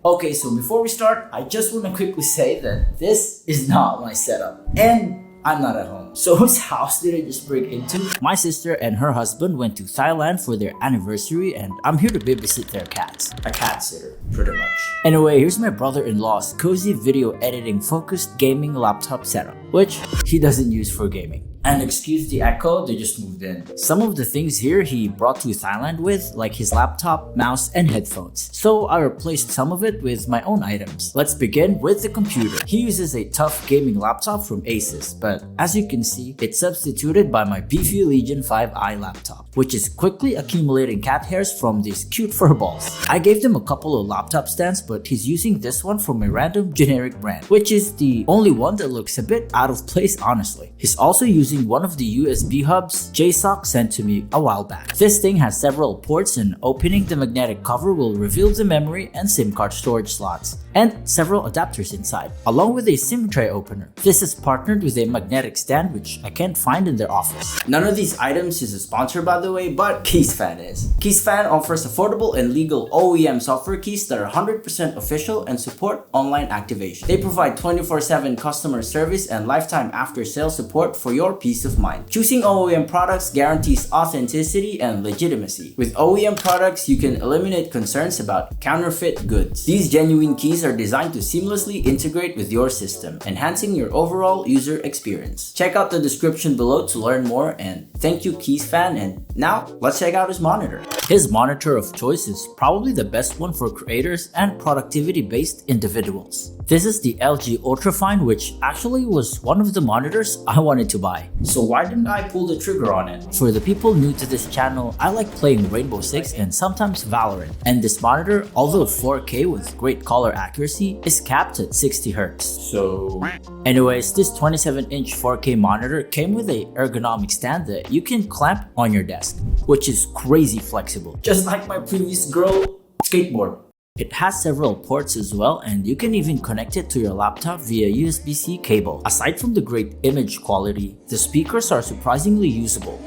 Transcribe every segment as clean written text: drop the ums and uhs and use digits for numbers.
Okay, so before we start, I just want to quickly say that this is not my setup. And I'm not at home. So whose house did I just break into? My sister and her husband went to Thailand for their anniversary and I'm here to babysit their cats. A cat sitter, pretty much. Anyway, here's my brother-in-law's cozy video editing focused gaming laptop setup, which he doesn't use for gaming. And excuse the echo, they just moved in. Some of the things here he brought to Thailand with, like his laptop, mouse, and headphones. So I replaced some of it with my own items. Let's begin with the computer. He uses a tough gaming laptop from Asus, but as you can see, it's substituted by my beefy Legion 5i laptop, which is quickly accumulating cat hairs from these cute fur balls. I gave them a couple of laptop stands, but he's using this one from a random generic brand, which is the only one that looks a bit out of place honestly. He's also using one of the USB hubs JSOC sent to me a while back. This thing has several ports and opening the magnetic cover will reveal the memory and SIM card storage slots, and several adapters inside, along with a SIM tray opener. This is partnered with a magnetic stand which I can't find in their office. None of these items is a sponsor by the way, but Keysfan is. Keysfan offers affordable and legal OEM software keys that are 100% official and support online activation. They provide 24/7 customer service and lifetime after-sales support for your peace of mind. Choosing OEM products guarantees authenticity and legitimacy. With OEM products, you can eliminate concerns about counterfeit goods. These genuine keys are designed to seamlessly integrate with your system, enhancing your overall user experience. Check out the description below to learn more, and thank you Keysfan. And now, let's check out his monitor. His monitor of choice is probably the best one for creators and productivity-based individuals. This is the LG Ultrafine, which actually was one of the monitors I wanted to buy. So why didn't I pull the trigger on it? For the people new to this channel, I like playing Rainbow Six and sometimes Valorant. And this monitor, although 4K with great color accuracy, is capped at 60Hz. So anyways, this 27-inch 4K monitor came with a ergonomic stand that you can clamp on your desk, which is crazy flexible. Just like my previous girl skateboard. It has several ports as well, and you can even connect it to your laptop via USB-C cable. Aside from the great image quality, the speakers are surprisingly usable.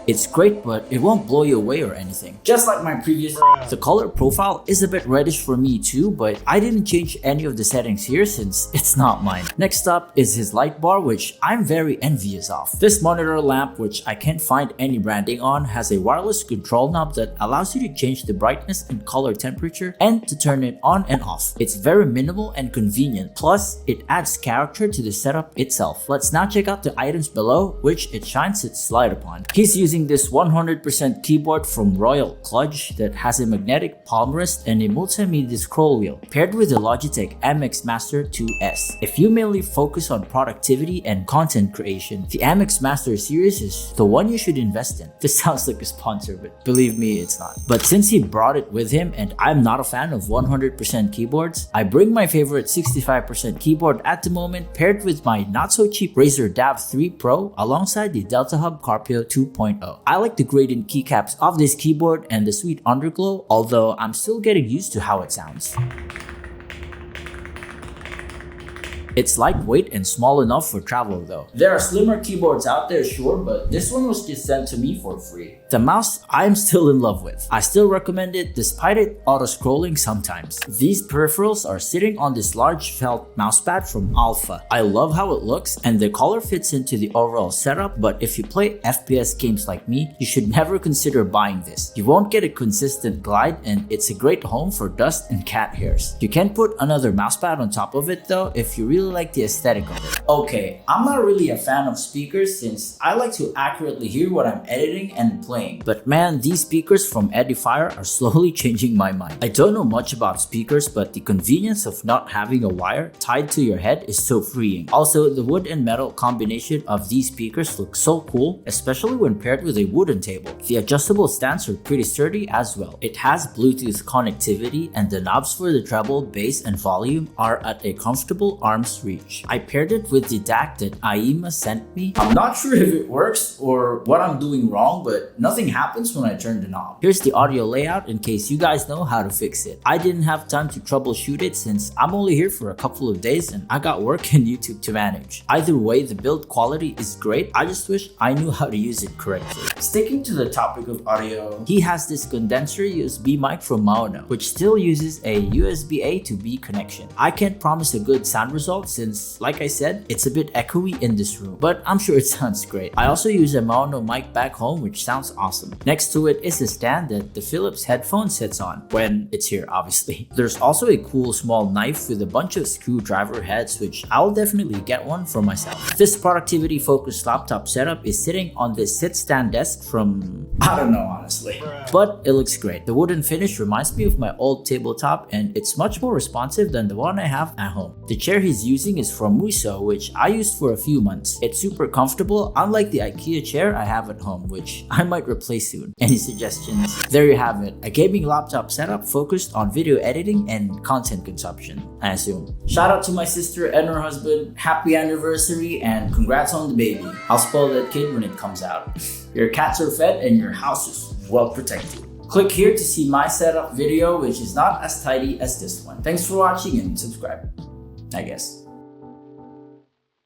It's great, but it won't blow you away or anything. Just like my previous. The color profile is a bit reddish for me too, but I didn't change any of the settings here since it's not mine. Next up is his light bar, which I'm very envious of. This monitor lamp, which I can't find any branding on, has a wireless control knob that allows you to change the brightness and color temperature and to turn it on and off. It's very minimal and convenient, plus it adds character to the setup itself. Let's now check out the items below, which it shines its light upon. He's using this 100% keyboard from Royal Kludge that has a magnetic palm rest and a multimedia scroll wheel, paired with the Logitech MX Master 2S. If you mainly focus on productivity and content creation, the MX Master series is the one you should invest in. This sounds like a sponsor, but believe me, it's not. But since he brought it with him and I'm not a fan of 100% keyboards, I bring my favorite 65% keyboard at the moment, paired with my not so cheap Razer DAV 3 Pro alongside the Delta Hub Carpio 2.0. I like the gradient keycaps of this keyboard and the sweet underglow, although I'm still getting used to how it sounds. It's lightweight and small enough for travel though. There are slimmer keyboards out there, sure, but this one was just sent to me for free. The mouse I'm still in love with. I still recommend it despite it auto-scrolling sometimes. These peripherals are sitting on this large felt mousepad from Alpha. I love how it looks and the color fits into the overall setup, but if you play FPS games like me, you should never consider buying this. You won't get a consistent glide and it's a great home for dust and cat hairs. You can put another mousepad on top of it though if you really like the aesthetic of it. Okay, I'm not really a fan of speakers since I like to accurately hear what I'm editing and playing. But man, these speakers from Edifier are slowly changing my mind. I don't know much about speakers, but the convenience of not having a wire tied to your head is so freeing. Also, the wood and metal combination of these speakers looks so cool, especially when paired with a wooden table. The adjustable stands are pretty sturdy as well. It has Bluetooth connectivity and the knobs for the treble, bass, and volume are at a comfortable arm's arm's reach. I paired it with the DAC that Aima sent me. I'm not sure if it works or what I'm doing wrong, but nothing happens when I turn the knob. Here's the audio layout in case you guys know how to fix it. I didn't have time to troubleshoot it since I'm only here for a couple of days and I got work and YouTube to manage. Either way, the build quality is great. I just wish I knew how to use it correctly. Sticking to the topic of audio, he has this condenser USB mic from Maono, which still uses a USB-A to B connection. I can't promise a good sound result since, like I said, it's a bit echoey in this room, but I'm sure it sounds great. I also use a Maono mic back home, which sounds awesome. Next to it is a stand that the Philips headphone sits on, when it's here obviously. There's also a cool small knife with a bunch of screwdriver heads, which I'll definitely get one for myself. This productivity focused laptop setup is sitting on this sit stand desk from, I don't know honestly, but it looks great. The wooden finish reminds me of my old tabletop and it's much more responsive than the one I have at home. The chair he's using is from Muso, which I used for a few months. It's super comfortable, unlike the IKEA chair I have at home, which I might replace soon. Any suggestions? There you have it, a gaming laptop setup focused on video editing and content consumption, I assume. Shout out to my sister and her husband, happy anniversary and congrats on the baby. I'll spoil that kid when it comes out. Your cats are fed and your house is well protected. Click here to see my setup video, which is not as tidy as this one. Thanks for watching and subscribe, I guess.